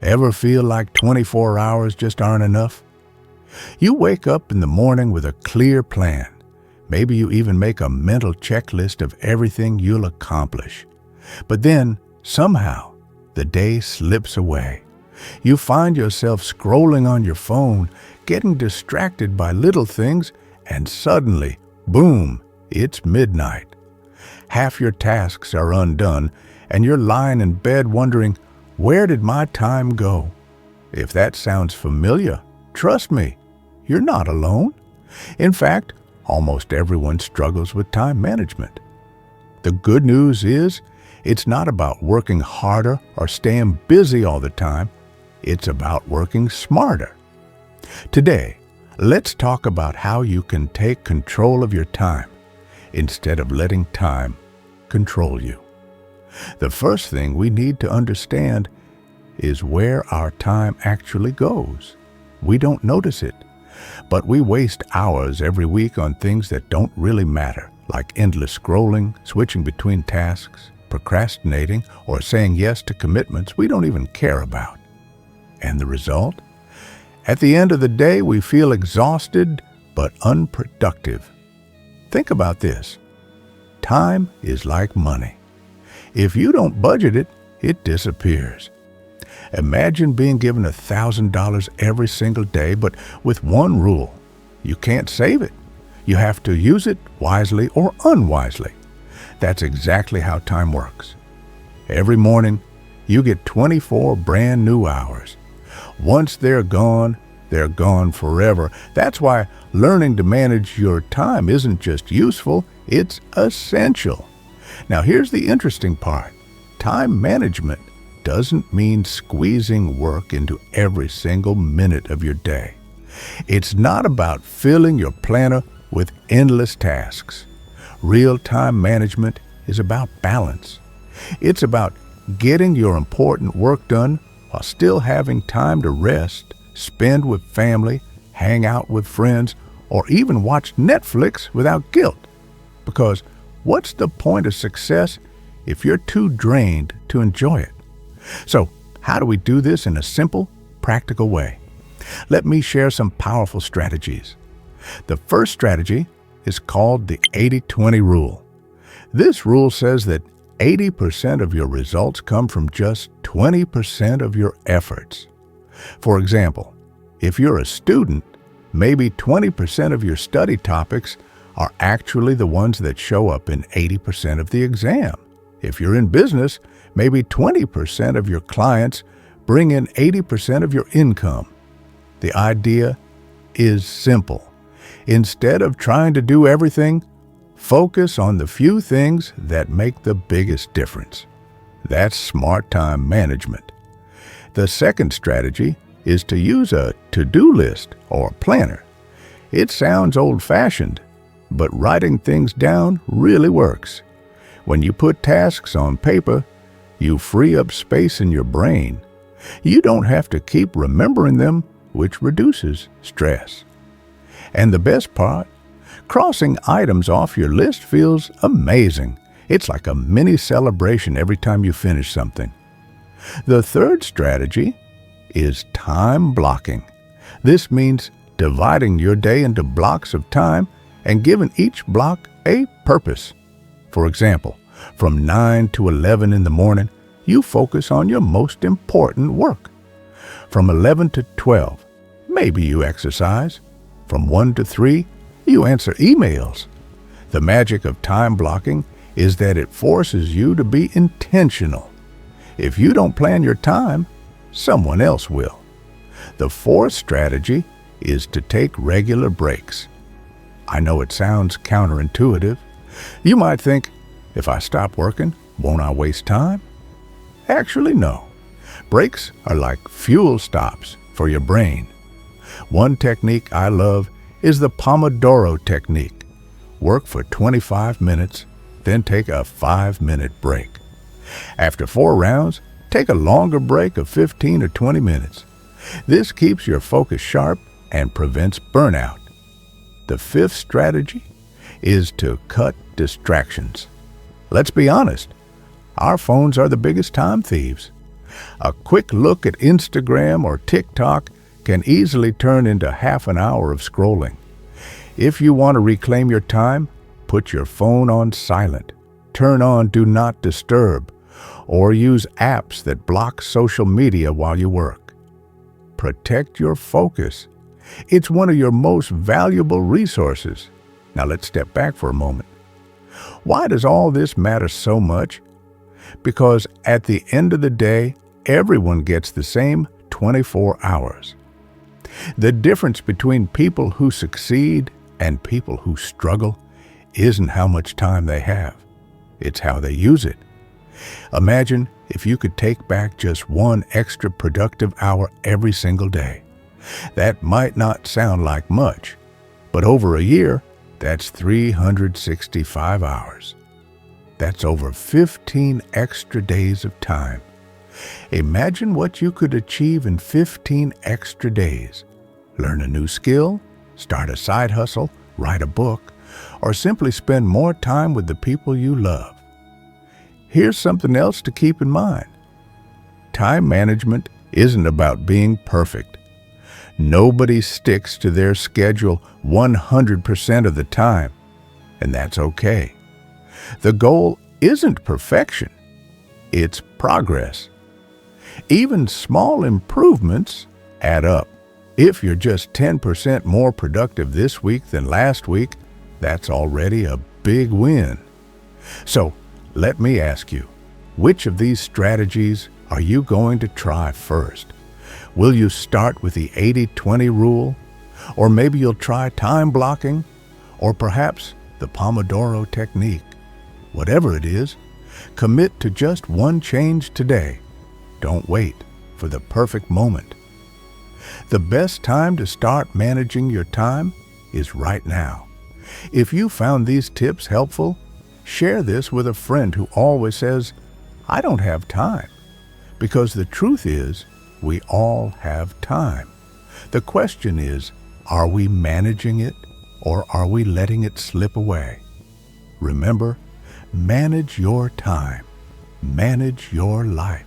Ever feel like 24 hours just aren't enough? You wake up in the morning with a clear plan. Maybe you even make a mental checklist of everything you'll accomplish. But then, somehow, the day slips away. You find yourself scrolling on your phone, getting distracted by little things, and suddenly, boom, it's midnight. Half your tasks are undone, and you're lying in bed wondering, where did my time go? If that sounds familiar, trust me, you're not alone. In fact, almost everyone struggles with time management. The good news is, it's not about working harder or staying busy all the time. It's about working smarter. Today, let's talk about how you can take control of your time instead of letting time control you. The first thing we need to understand is where our time actually goes. We don't notice it, but we waste hours every week on things that don't really matter, like endless scrolling, switching between tasks, procrastinating, or saying yes to commitments we don't even care about. And the result? At the end of the day, we feel exhausted but unproductive. Think about this. Time is like money. If you don't budget it, it disappears. Imagine being given $1,000 every single day, but with one rule. You can't save it. You have to use it wisely or unwisely. That's exactly how time works. Every morning, you get 24 brand new hours. Once they're gone forever. That's why learning to manage your time isn't just useful, it's essential. Now here's the interesting part. Time management doesn't mean squeezing work into every single minute of your day. It's not about filling your planner with endless tasks. Real time management is about balance. It's about getting your important work done while still having time to rest, spend with family, hang out with friends, or even watch Netflix without guilt. Because what's the point of success if you're too drained to enjoy it? So, how do we do this in a simple, practical way? Let me share some powerful strategies. The first strategy is called the 80-20 rule. This rule says that 80% of your results come from just 20% of your efforts. For example, if you're a student, maybe 20% of your study topics are actually the ones that show up in 80% of the exam. If you're in business, maybe 20% of your clients bring in 80% of your income. The idea is simple. Instead of trying to do everything, focus on the few things that make the biggest difference. That's smart time management. The second strategy is to use a to-do list or planner. It sounds old-fashioned, but writing things down really works. When you put tasks on paper, you free up space in your brain. You don't have to keep remembering them, which reduces stress. And the best part, crossing items off your list feels amazing. It's like a mini celebration every time you finish something. The third strategy is time blocking. This means dividing your day into blocks of time and giving each block a purpose. For example, from 9 to 11 in the morning, you focus on your most important work. From 11 to 12, maybe you exercise. From 1 to 3, you answer emails. The magic of time blocking is that it forces you to be intentional. If you don't plan your time, someone else will. The fourth strategy is to take regular breaks. I know it sounds counterintuitive. You might think, if I stop working, won't I waste time? Actually, no. Breaks are like fuel stops for your brain. One technique I love is the Pomodoro technique. Work for 25 minutes, then take a 5-minute break. After 4 rounds, take a longer break of 15 or 20 minutes. This keeps your focus sharp and prevents burnout. The fifth strategy is to cut distractions. Let's be honest, our phones are the biggest time thieves. A quick look at Instagram or TikTok can easily turn into half an hour of scrolling. If you want to reclaim your time, put your phone on silent, turn on Do Not Disturb, or use apps that block social media while you work. Protect your focus. It's one of your most valuable resources. Now let's step back for a moment. Why does all this matter so much? Because at the end of the day, everyone gets the same 24 hours. The difference between people who succeed and people who struggle isn't how much time they have. It's how they use it. Imagine if you could take back just one extra productive hour every single day. That might not sound like much, but over a year, that's 365 hours. That's over 15 extra days of time. Imagine what you could achieve in 15 extra days. Learn a new skill, start a side hustle, write a book, or simply spend more time with the people you love. Here's something else to keep in mind. Time management isn't about being perfect. Nobody sticks to their schedule 100% of the time, and that's okay. The goal isn't perfection, it's progress. Even small improvements add up. If you're just 10% more productive this week than last week, that's already a big win. So, let me ask you, which of these strategies are you going to try first? Will you start with the 80-20 rule? Or maybe you'll try time blocking? Or perhaps the Pomodoro technique? Whatever it is, commit to just one change today. Don't wait for the perfect moment. The best time to start managing your time is right now. If you found these tips helpful, share this with a friend who always says, "I don't have time." Because the truth is, we all have time. The question is, are we managing it or are we letting it slip away? Remember, manage your time. Manage your life.